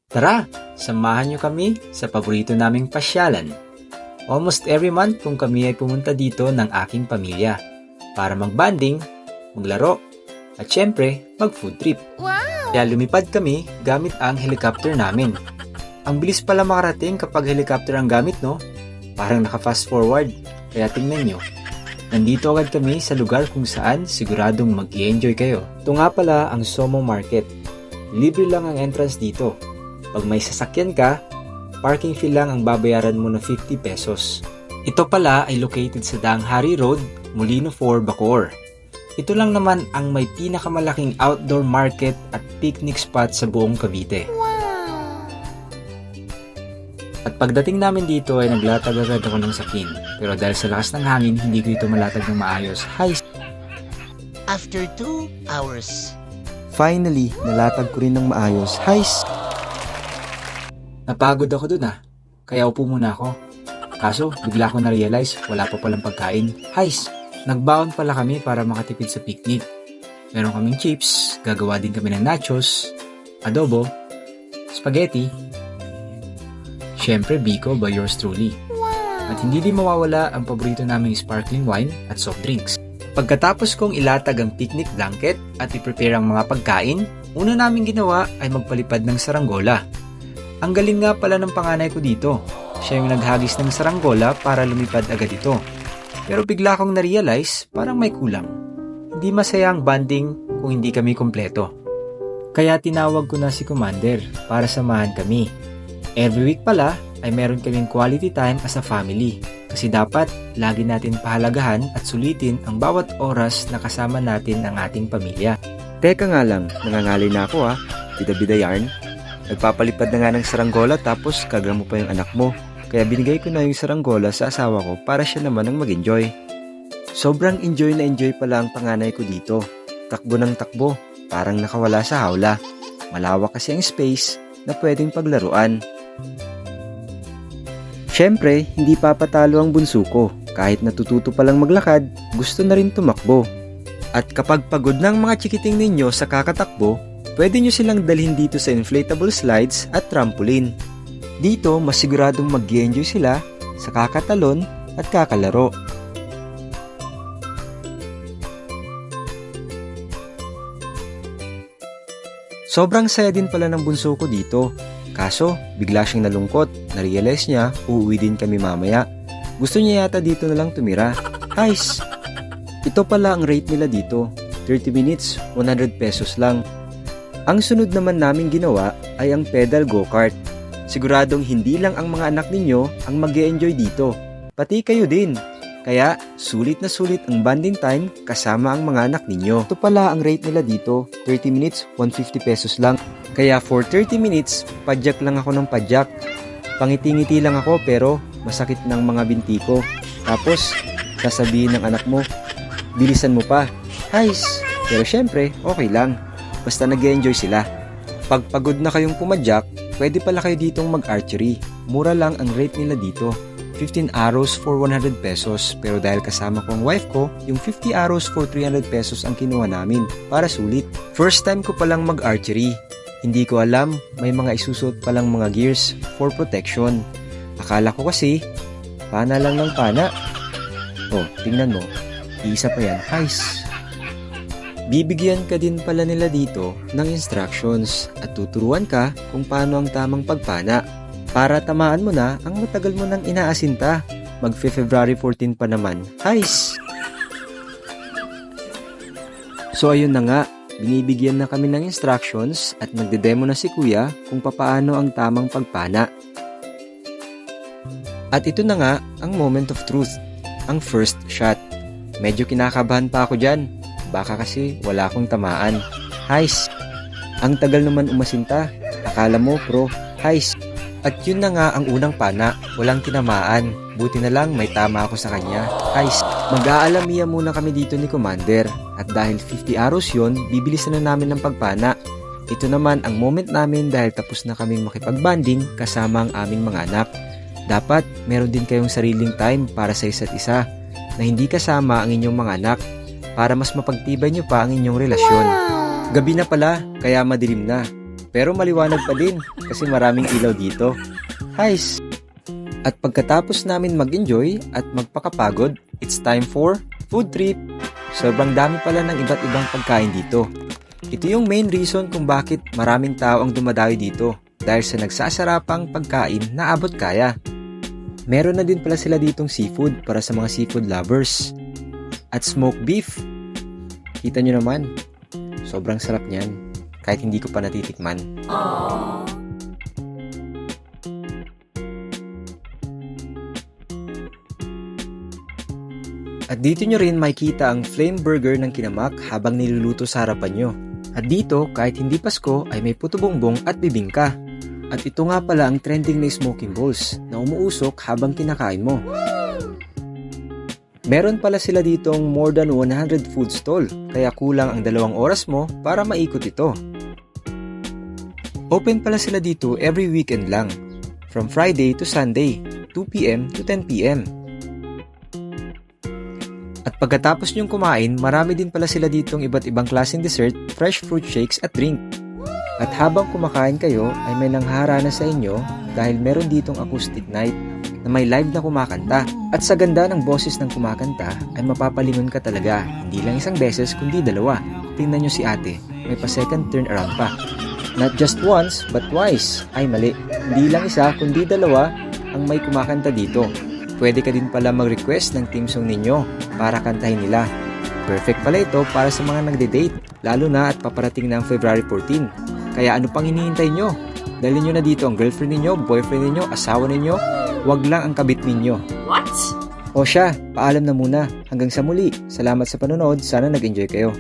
Tara, samahan niyo kami sa paborito naming pasyalan. Almost every month kung kami ay pumunta dito ng aking pamilya para mag-bonding, maglaro, at syempre, mag-food trip. Wow! Kaya lumipad kami gamit ang helicopter namin. Ang bilis pala makarating kapag helicopter ang gamit, no? Parang naka-fast forward, kaya tingnan nyo. Nandito agad kami sa lugar kung saan siguradong mag-i-enjoy kayo. Ito nga pala ang Somo Market. Libre lang ang entrance dito. Pag may sasakyan ka, parking fee lang ang babayaran mo na 50 pesos. Ito pala ay located sa Danghari Road, Molino 4, Bacoor. Ito lang naman ang may pinakamalaking outdoor market at picnic spot sa buong Cavite. At pagdating namin dito ay naglatag agad ako ng sakin. Pero dahil sa lakas ng hangin, hindi ko ito malatag ng maayos. Hi! After 2 hours. Finally, nalatag ko rin ng maayos. Heis! Napagod ako dun kaya upo muna ako. Kaso, bigla ko na-realize wala pa palang pagkain. Heis! Nagbaon pala kami para makatipid sa picnic. Meron kaming chips, gagawa din kami ng nachos, adobo, spaghetti, syempre biko by yours truly. At hindi din mawawala ang paborito naming sparkling wine at soft drinks. Pagkatapos kong ilatag ang picnic blanket at i-prepare ang mga pagkain, una naming ginawa ay magpalipad ng saranggola. Ang galing nga pala ng panganay ko dito. Siya yung naghagis ng saranggola para lumipad agad ito. Pero bigla kong na-realize parang may kulang. Hindi masaya ang bonding kung hindi kami kompleto. Kaya tinawag ko na si Commander para samahan kami. Every week pala ay meron kaming quality time as a family. Kasi dapat lagi natin pahalagahan at sulitin ang bawat oras na kasama natin ang ating pamilya. Teka nga lang, nangangalay na ako Bida-bida yarn. Nagpapalipad na nga ng saranggola tapos kagamo pa yung anak mo. Kaya binigay ko na yung saranggola sa asawa ko para siya naman ang mag-enjoy. Sobrang enjoy na enjoy pala ang panganay ko dito. Takbo ng takbo, parang nakawala sa hawla. Malawak kasi ang space na pwedeng paglaruan. Siyempre, hindi papatalo ang bunso ko. Kahit natututo palang maglakad, gusto na rin tumakbo. At kapag pagod ng mga chikiting ninyo sa kakatakbo, pwede nyo silang dalhin dito sa inflatable slides at trampoline. Dito, mas siguradong mag-enjoy sila sa kakatalon at kakalaro. Sobrang saya din pala ng bunso ko dito. Kaso, bigla siyang nalungkot. Na-realize niya, uuwi din kami mamaya. Gusto niya yata dito na lang tumira. Heis! Ito pala ang rate nila dito. 30 minutes, 100 pesos lang. Ang sunod naman namin ginawa ay ang pedal go-kart. Siguradong hindi lang ang mga anak ninyo ang mag-e-enjoy dito. Pati kayo din. Kaya, sulit na sulit ang bonding time kasama ang mga anak ninyo. Ito pala ang rate nila dito. 30 minutes, 150 pesos lang. Kaya for 30 minutes, padyak lang ako ng padyak. Pangiti-ngiti lang ako pero masakit ng mga binti ko. Tapos, sasabihin ng anak mo, bilisan mo pa. Heis! Pero syempre, okay lang. Basta nag-enjoy sila. Pag pagod na kayong pumadyak, pwede pala kayo ditong mag-archery. Mura lang ang rate nila dito. 15 arrows for 100 pesos. Pero dahil kasama ko ang wife ko, yung 50 arrows for 300 pesos ang kinuha namin para sulit. First time ko palang mag-archery. Hindi ko alam, may mga isusot palang mga gears for protection. Akala ko kasi, pana lang ng pana. Oh, tingnan mo. Isa pa yan, heis. Bibigyan ka din pala nila dito ng instructions at tuturuan ka kung paano ang tamang pagpana para tamaan mo na ang matagal mo nang inaasinta. Mag-February 14 pa naman. Heis! So ayun na nga, binibigyan na kami ng instructions at nagde-demo na si Kuya kung papaano ang tamang pagpana. At ito na nga ang moment of truth, ang first shot. Medyo kinakabahan pa ako dyan. Baka kasi wala akong tamaan. Heis! Ang tagal naman umasinta. Akala mo pro. Heis! At yun na nga ang unang pana. Walang tinamaan. Buti na lang may tama ako sa kanya. Heis! Mag-aalamiya muna kami dito ni Commander. At dahil 50 arrows yun, bibilisan na namin ng pagpana. Ito naman ang moment namin dahil tapos na kaming makipag-banding kasama ang aming mga anak. Dapat meron din kayong sariling time para sa isa't isa na hindi kasama ang inyong mga anak para mas mapagtibay nyo pa ang inyong relasyon. Gabi na pala, kaya madilim na. pero maliwanag pa din kasi maraming ilaw dito. Guys! At pagkatapos namin mag-enjoy at magpakapagod, it's time for food trip. Sobrang dami pala ng iba't ibang pagkain dito. Ito yung main reason kung bakit maraming tao ang dumadayo dito dahil sa nagsasarapang pagkain na abot kaya. Meron na din pala sila ditong seafood para sa mga seafood lovers. At smoked beef. Kita nyo naman, sobrang sarap niyan kahit hindi ko pa natitikman. At dito nyo rin makikita ang flame burger ng Kinamak habang niluluto sa harapan nyo. At dito, kahit hindi Pasko, ay may puto bongbong at bibingka. At ito nga pala ang trending na smoking balls na umuusok habang kinakain mo. Meron pala sila ditong more than 100 food stall, kaya kulang ang 2 oras mo para maikot ito. Open pala sila dito every weekend lang, from Friday to Sunday, 2 p.m. to 10 p.m. At pagkatapos nyong kumain, marami din pala sila ditong iba't ibang klaseng dessert, fresh fruit shakes at drink. At habang kumakain kayo, ay may nangharana sa inyo dahil meron ditong acoustic night na may live na kumakanta. At sa ganda ng boses ng kumakanta, ay mapapalingon ka talaga. Hindi lang isang beses, kundi 2. Tingnan nyo si ate, may pa second turn around pa. Not just once, but twice. Ay mali, hindi lang isa, kundi 2 ang may kumakanta dito. Pwede ka din pala mag-request ng team song ninyo para kantahin nila. Perfect pala ito para sa mga nagde-date, lalo na at paparating na ang February 14. Kaya ano pang hinihintay nyo? Dalhin nyo na dito ang girlfriend ninyo, boyfriend ninyo, asawa ninyo, wag lang ang kabit ninyo. What? O siya, paalam na muna. Hanggang sa muli. Salamat sa panonood, sana nag-enjoy kayo.